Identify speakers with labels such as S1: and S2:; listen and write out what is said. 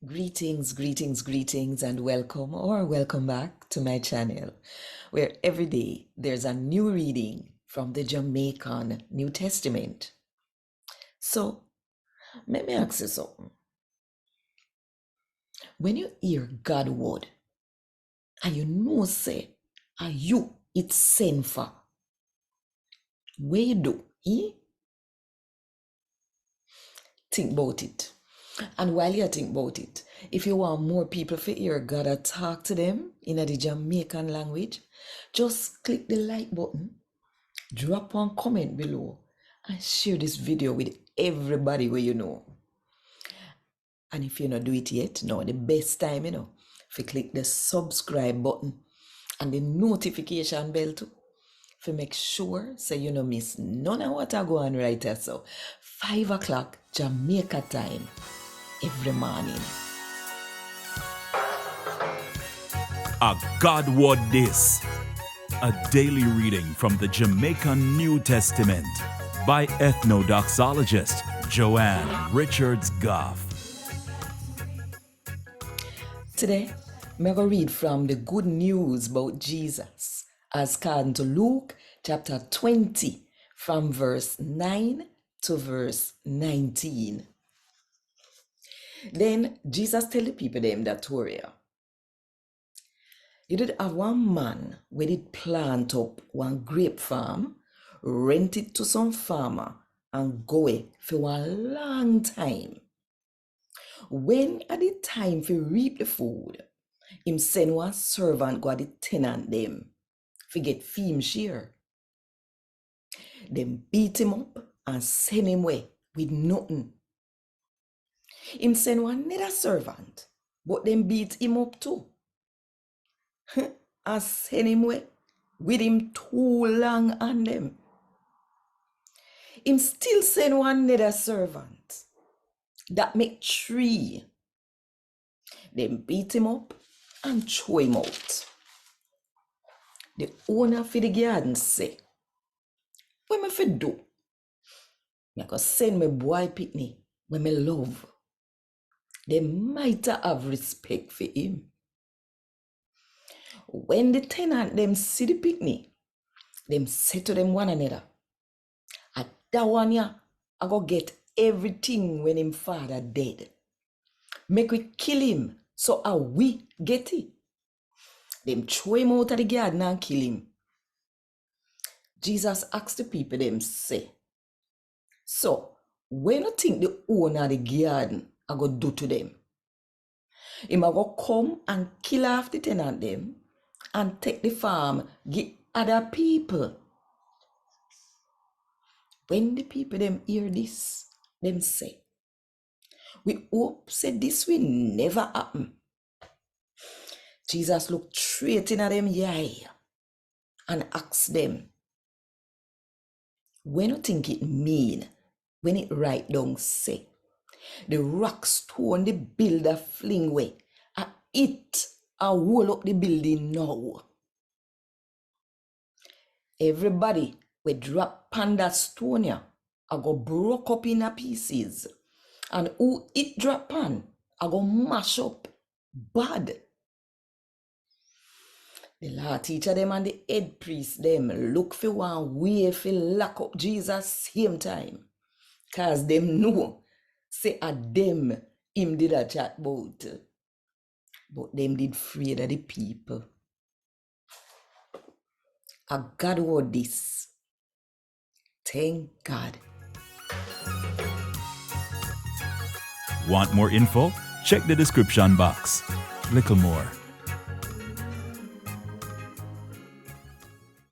S1: Greetings, and welcome back to my channel, where every day there's a new reading from the Jamaican New Testament. So, let me ask you something. When you hear God's word, and you know, say, are you it's sent for? What you do? Think about it. And while you think about it, if you want more people to hear God talk to them in the Jamaican language, just click the like button, drop one comment below, and share this video with everybody where you know. And if you not do it yet, now the best time, if you click the subscribe button and the notification bell too, to make sure so you no miss none of what I go on right here. So 5 o'clock Jamaica time every morning.
S2: A God Word This, a daily reading from the Jamaican New Testament by Ethnodoxologist Joanne Richards Goffe.
S1: Today, I'm going to read from the good news about Jesus as according to Luke chapter 20 from verse 9 to verse 19. Then Jesus tell the people them that story. You did have one man where did plant up one grape farm, rent it to some farmer, and go away for one long time. When at the time for reap the food, him send one servant go at the tenant them for get fee share. Them beat him up and send him away with nothing. Him send one another servant, but them beat him up too. And send him away with him too long on them. Him still send one another servant. That make 3. Them beat him up and throw him out. The owner for the garden say, what me fi do? Me go send my boy Pitney when me love. They might have respect for him. When the tenant them see the Pitney, them say to them one another, at that one ya, I go get everything when him father dead. Make we kill him, so we get it. Them throw him out of the garden and kill him. Jesus asked the people them say, so when you think the owner of the garden I go do to them? Him a go come and kill off the tenant them and take the farm, give other people. When the people them hear this, them say, we hope say this will never happen. Jesus looked straight in at them eye and asked them, when you think it mean, when it write down say, the rock stone the builder fling away, it a wall up the building now. Everybody we drop pan that stone ya, I go broke up in a pieces. And who it drop pan, I go mash up bad. The law teacher them and the head priest them look for one way for lock up Jesus same time. Cause them know, say a them him did a chat about. But them did afraid of the people. A God word this. Thank God.
S2: Want more info? Check the description box. Little more.